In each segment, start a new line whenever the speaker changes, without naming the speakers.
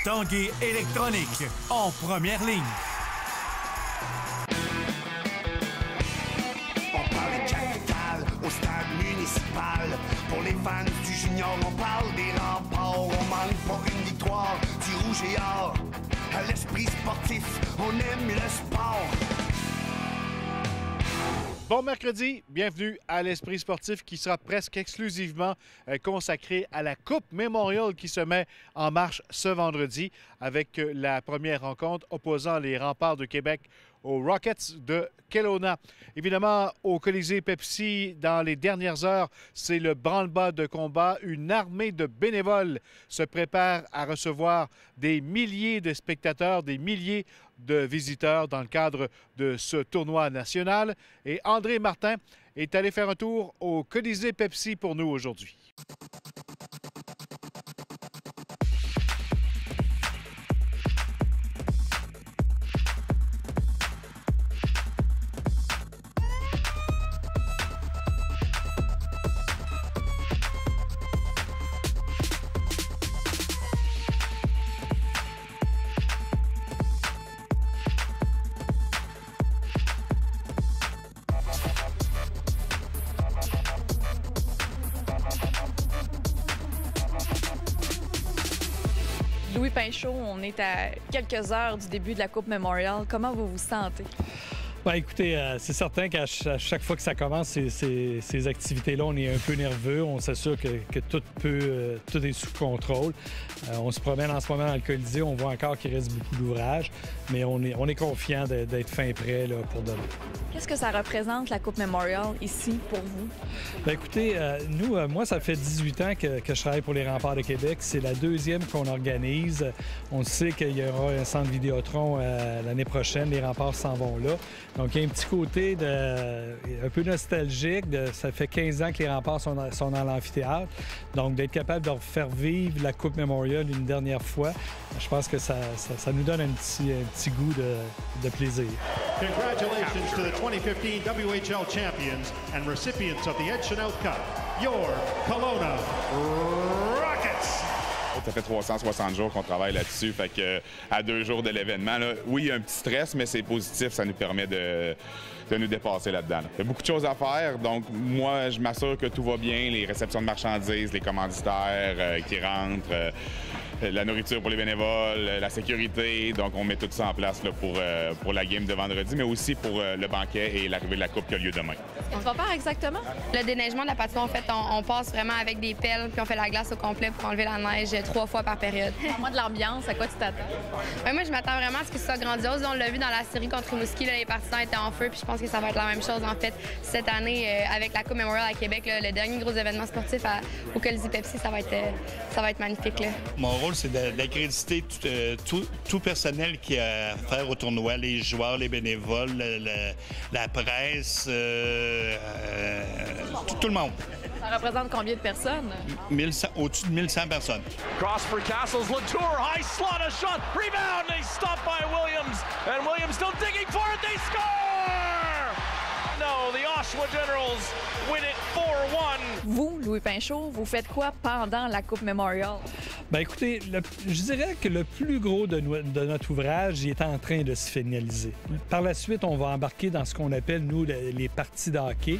Tanguay électronique, en première ligne.
On parle de capitale au stade municipal. Pour les fans du junior, on parle des remparts. On manque pas une victoire du rouge et or. À l'esprit sportif, on aime le sport.
Bon mercredi, bienvenue à l'Esprit sportif qui sera presque exclusivement consacré à la Coupe Memorial qui se met en marche ce vendredi avec la première rencontre opposant les Remparts de Québec aux Rockets de Kelowna. Évidemment, au Colisée Pepsi, dans les dernières heures, c'est le branle-bas de combat. Une armée de bénévoles se prépare à recevoir des milliers de spectateurs, des milliers de visiteurs dans le cadre de ce tournoi national. Et André Martin est allé faire un tour au Colisée Pepsi pour nous aujourd'hui.
Louis Pinchot, on est à quelques heures du début de la Coupe Memorial. Comment vous vous sentez?
Bien, écoutez, c'est certain qu'à chaque fois que ça commence, ces activités-là, on est un peu nerveux. On s'assure que tout est sous contrôle. On se promène en ce moment dans le Colisée. On voit encore qu'il reste beaucoup d'ouvrages, mais on est confiant d'être fin prêt là, pour demain.
Qu'est-ce que ça représente, la Coupe Memorial, ici, pour vous?
Bien, écoutez, moi, ça fait 18 ans que je travaille pour les Remparts de Québec. C'est la deuxième qu'on organise. On sait qu'il y aura un centre Vidéotron l'année prochaine. Les Remparts s'en vont là. Donc, il y a un petit côté un peu nostalgique. Ça fait 15 ans que les Remparts sont dans l'amphithéâtre. Donc, d'être capable de faire vivre la Coupe Memorial une dernière fois, je pense que ça nous donne un petit goût de plaisir.
Congratulations to the 2015 WHL champions and recipients of the Ed Chanel Cup, your Kelowna Rockets.
Ça fait 360 jours qu'on travaille là-dessus, fait que à 2 jours de l'événement, oui, il y a un petit stress, mais c'est positif, ça nous permet de nous dépasser là-dedans. Il y a beaucoup de choses à faire, donc moi, je m'assure que tout va bien, les réceptions de marchandises, les commanditaires qui rentrent, la nourriture pour les bénévoles, la sécurité, donc on met tout ça en place là, pour la game de vendredi, mais aussi pour le banquet et l'arrivée de la Coupe qui a lieu demain.
On va faire exactement?
Le déneigement de la patinoire, en fait, on passe vraiment avec des pelles, puis on fait la glace au complet pour enlever la neige 3 fois par période.
Parle-moi de l'ambiance, à quoi tu t'attends?
Moi, je m'attends vraiment à ce que ce soit grandiose. On l'a vu dans la série contre Rimouski, là, les partisans étaient en feu, puis je pense que ça va être la même chose, en fait, cette année avec la Coupe Memorial à Québec, là, le dernier gros événement sportif au Colisée Pepsi, ça va être magnifique. Là.
Mon rôle, c'est d'accréditer tout personnel qui a affaire au tournoi, les joueurs, les bénévoles, la presse, tout le monde.
Ça représente combien de personnes?
Au-dessus de 1100 personnes.
Cross for Castles, Latour, high slot, a shot, rebound, they stopped by Williams, and Williams still digging for it, they score! No, the Oshawa Generals win it 4-1.
Vous, Louis Pinchot, vous faites quoi pendant la Coupe Memorial?
Bien, écoutez, je dirais que le plus gros de notre ouvrage il est en train de se finaliser. Par la suite, on va embarquer dans ce qu'on appelle, nous, les parties de hockey.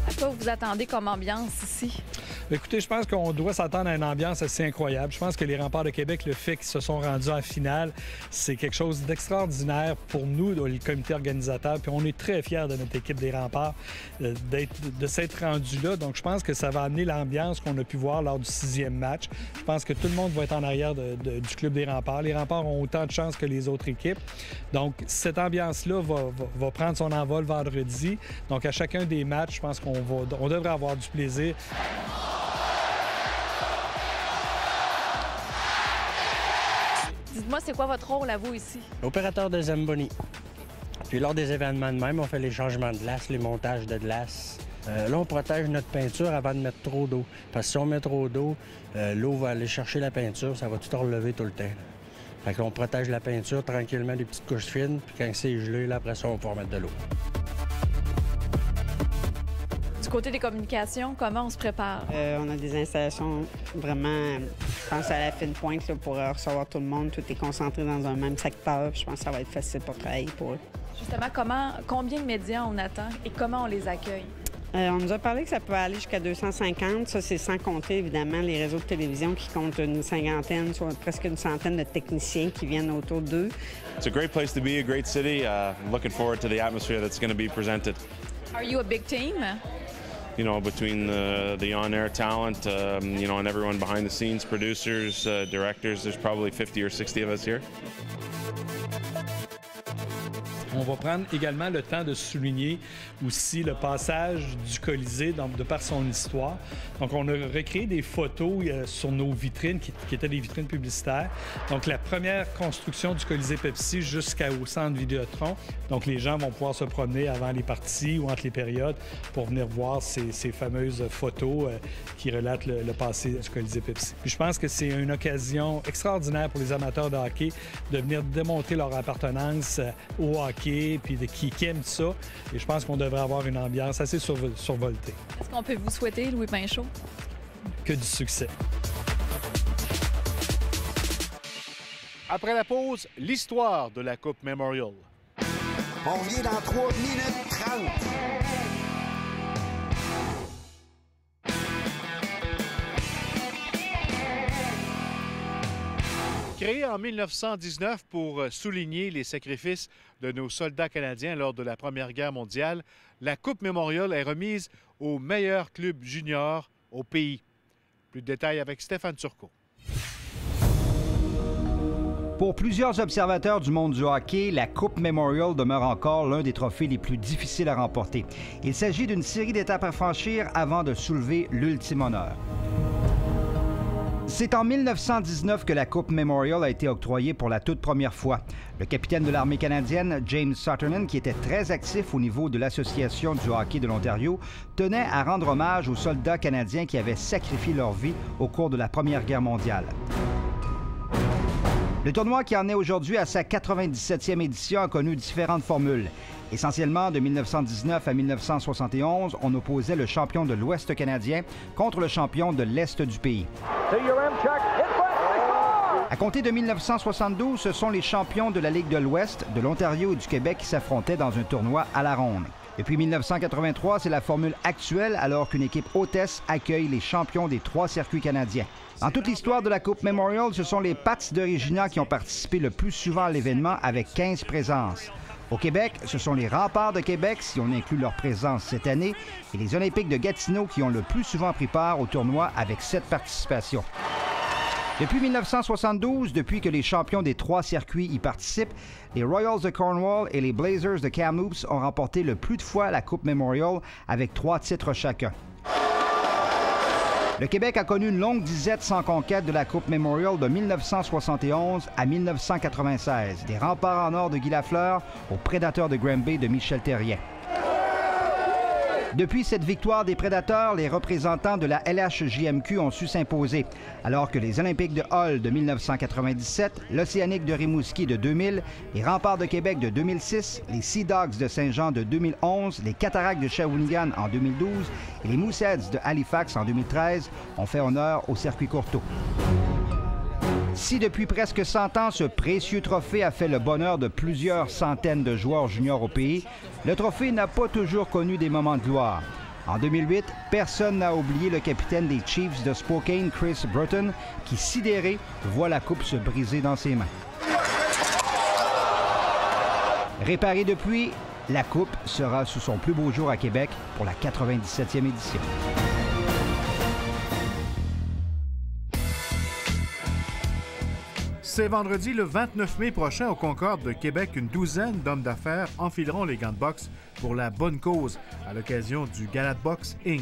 À quoi vous attendez comme ambiance ici?
Écoutez, je pense qu'on doit s'attendre à une ambiance assez incroyable. Je pense que les Remparts de Québec, le fait qu'ils se sont rendus en finale, c'est quelque chose d'extraordinaire pour nous, le comité organisateur. Puis on est très fiers de notre équipe des Remparts de s'être rendus là. Donc je pense que ça va amener l'ambiance qu'on a pu voir lors du 6e match. Je pense que tout le monde va être en arrière du club des Remparts. Les Remparts ont autant de chances que les autres équipes. Donc cette ambiance-là va prendre son envol vendredi. Donc à chacun des matchs, je pense qu'on devrait avoir du plaisir.
Dites-moi, c'est quoi votre rôle à vous ici?
Opérateur de Zamboni. Puis lors des événements de même, on fait les changements de glace, les montages de glace. Là, on protège notre peinture avant de mettre trop d'eau. Parce que si on met trop d'eau, l'eau va aller chercher la peinture, ça va tout relever tout le temps. Fait qu'on protège la peinture tranquillement des petites couches fines, puis quand c'est gelé, là, après ça, on peut remettre de l'eau.
Du côté des communications, comment on se prépare?
On a des installations vraiment, je pense, à la fine pointe là, pour recevoir tout le monde. Tout est concentré dans un même secteur. Je pense que ça va être facile pour travailler pour eux.
Justement, combien de médias on attend et comment on les accueille?
On nous a parlé que ça peut aller jusqu'à 250. Ça, c'est sans compter, évidemment, les réseaux de télévision qui comptent une cinquantaine, soit presque une centaine de techniciens qui viennent autour d'eux.
It's a great place to be, a great city. Looking forward to the atmosphere that's going to be presented.
Are you a big team?
You know, between the on-air talent, you know, and everyone behind the scenes, producers, directors, there's probably 50 or 60 of us here.
On va prendre également le temps de souligner aussi le passage du Colisée de par son histoire. Donc, on a recréé des photos sur nos vitrines qui étaient des vitrines publicitaires. Donc, la première construction du Colisée Pepsi jusqu'au centre Vidéotron. Donc, les gens vont pouvoir se promener avant les parties ou entre les périodes pour venir voir ces fameuses photos qui relatent le passé du Colisée Pepsi. Puis, je pense que c'est une occasion extraordinaire pour les amateurs de hockey de venir démontrer leur appartenance au hockey puis qui aiment ça. Et je pense qu'on devrait avoir une ambiance assez survoltée.
Est-ce qu'on peut vous souhaiter, Louis Pinchot?
Que du succès.
Après la pause, l'histoire de la Coupe Memorial.
On revient dans 3 minutes 30.
Créée en 1919 pour souligner les sacrifices de nos soldats canadiens lors de la Première Guerre mondiale, la Coupe Memorial est remise aux meilleurs clubs juniors au pays. Plus de détails avec Stéphane Turcot.
Pour plusieurs observateurs du monde du hockey, la Coupe Memorial demeure encore l'un des trophées les plus difficiles à remporter. Il s'agit d'une série d'étapes à franchir avant de soulever l'ultime honneur. C'est en 1919 que la Coupe Memorial a été octroyée pour la toute première fois. Le capitaine de l'armée canadienne, James Sutherland, qui était très actif au niveau de l'Association du hockey de l'Ontario, tenait à rendre hommage aux soldats canadiens qui avaient sacrifié leur vie au cours de la Première Guerre mondiale. Le tournoi qui en est aujourd'hui à sa 97e édition a connu différentes formules. Essentiellement, de 1919 à 1971, on opposait le champion de l'Ouest canadien contre le champion de l'Est du pays. À compter de 1972, ce sont les champions de la Ligue de l'Ouest, de l'Ontario et du Québec qui s'affrontaient dans un tournoi à la ronde. Depuis 1983, c'est la formule actuelle alors qu'une équipe hôtesse accueille les champions des 3 circuits canadiens. Dans toute l'histoire de la Coupe Memorial, ce sont les Pats de Regina qui ont participé le plus souvent à l'événement avec 15 présences. Au Québec, ce sont les Remparts de Québec, si on inclut leur présence cette année, et les Olympiques de Gatineau qui ont le plus souvent pris part au tournoi avec 7 participations. Depuis 1972, depuis que les champions des 3 circuits y participent, les Royals de Cornwall et les Blazers de Kamloops ont remporté le plus de fois la Coupe Memorial avec 3 titres chacun. Le Québec a connu une longue disette sans conquête de la Coupe Memorial de 1971 à 1996, des Remparts en or de Guy Lafleur aux Prédateurs de Granby de Michel Therrien. Depuis cette victoire des Prédateurs, les représentants de la LHJMQ ont su s'imposer, alors que les Olympiques de Hull de 1997, l'Océanique de Rimouski de 2000, les Remparts de Québec de 2006, les Sea Dogs de Saint-Jean de 2011, les Cataractes de Shawinigan en 2012 et les Mooseheads de Halifax en 2013 ont fait honneur au circuit Courtois. Si depuis presque 100 ans, ce précieux trophée a fait le bonheur de plusieurs centaines de joueurs juniors au pays, le trophée n'a pas toujours connu des moments de gloire. En 2008, personne n'a oublié le capitaine des Chiefs de Spokane, Chris Bruton, qui, sidéré, voit la coupe se briser dans ses mains. Réparée depuis, la coupe sera sous son plus beau jour à Québec pour la 97e édition.
C'est vendredi le 29 mai prochain au Concorde de Québec. Une douzaine d'hommes d'affaires enfileront les gants de boxe pour la bonne cause à l'occasion du Gala de Boxe Inc.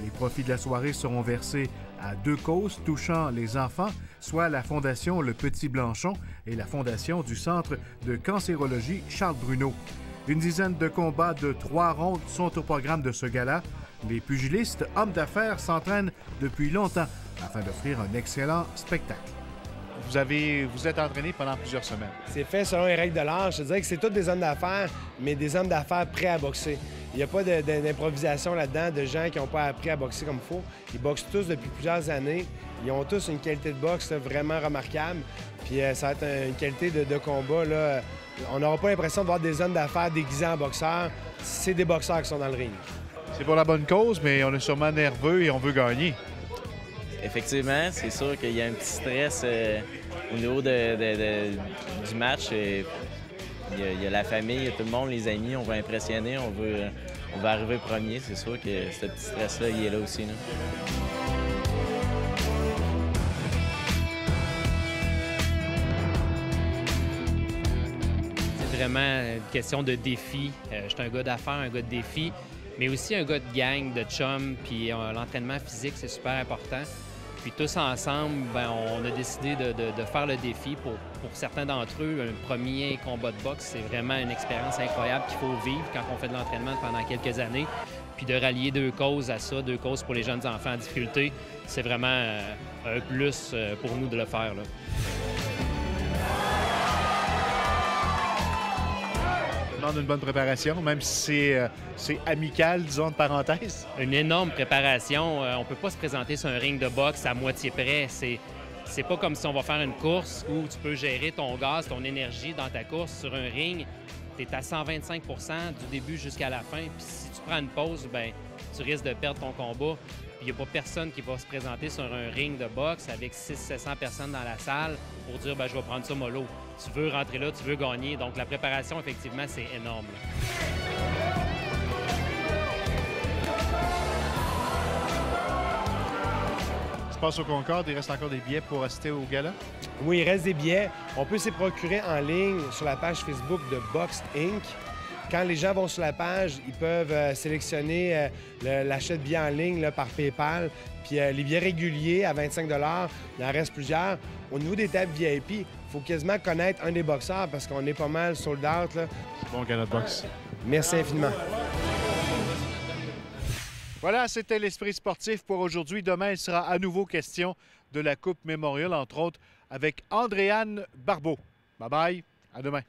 Les profits de la soirée seront versés à 2 causes touchant les enfants, soit la Fondation Le Petit Blanchon et la Fondation du Centre de cancérologie Charles Bruno. Une dizaine de combats de 3 rondes sont au programme de ce gala. Les pugilistes hommes d'affaires s'entraînent depuis longtemps afin d'offrir un excellent spectacle. Vous êtes entraîné pendant plusieurs semaines.
C'est fait selon les règles de l'art. Je te dirais que c'est tous des hommes d'affaires, mais des hommes d'affaires prêts à boxer. Il n'y a pas d'improvisation là-dedans, de gens qui n'ont pas appris à boxer comme il faut. Ils boxent tous depuis plusieurs années. Ils ont tous une qualité de boxe là, vraiment remarquable. Puis ça va être une qualité de combat. Là. On n'aura pas l'impression de voir des hommes d'affaires déguisés en boxeurs. C'est des boxeurs qui sont dans le ring.
C'est pour la bonne cause, mais on est sûrement nerveux et on veut gagner.
Effectivement, c'est sûr qu'il y a un petit stress au niveau du match. Il y a la famille, il y a tout le monde, les amis, on veut impressionner, on veut arriver premier. C'est sûr que ce petit stress-là, il est là aussi. Là.
C'est vraiment une question de défi. Je suis un gars d'affaires, un gars de défi, mais aussi un gars de gang, de chum, puis l'entraînement physique, c'est super important. Puis tous ensemble, ben, on a décidé de faire le défi. Pour certains d'entre eux, un premier combat de boxe, c'est vraiment une expérience incroyable qu'il faut vivre quand on fait de l'entraînement pendant quelques années. Puis de rallier deux causes à ça, deux causes pour les jeunes enfants en difficulté, c'est vraiment un plus pour nous de le faire. Là.
Ça demande une bonne préparation, même si c'est amical, disons, de parenthèse.
Une énorme préparation. On ne peut pas se présenter sur un ring de boxe à moitié près. C'est pas comme si on va faire une course où tu peux gérer ton gaz, ton énergie dans ta course. Sur un ring, tu es à 125 du début jusqu'à la fin. Puis si tu prends une pause, ben tu risques de perdre ton combat. Il n'y a pas personne qui va se présenter sur un ring de boxe avec 600-700 personnes dans la salle pour dire ben, « je vais prendre ça mollo ». Tu veux rentrer là, tu veux gagner. Donc la préparation, effectivement, c'est énorme.
Tu passes au Concorde, il reste encore des billets pour assister au gala?
Oui, il reste des billets. On peut s'y procurer en ligne sur la page Facebook de Boxed Inc. Quand les gens vont sur la page, ils peuvent sélectionner l'achat de billets en ligne là, par PayPal. Puis les billets réguliers à 25 $, il en reste plusieurs. Au niveau des tables VIP, il faut quasiment connaître un des boxeurs parce qu'on est pas mal sold out. Là.
Bon gala de boxe.
Merci infiniment.
Voilà, c'était l'Esprit sportif pour aujourd'hui. Demain, il sera à nouveau question de la Coupe Memorial, entre autres, avec Andréane Barbeau. Bye-bye, à demain.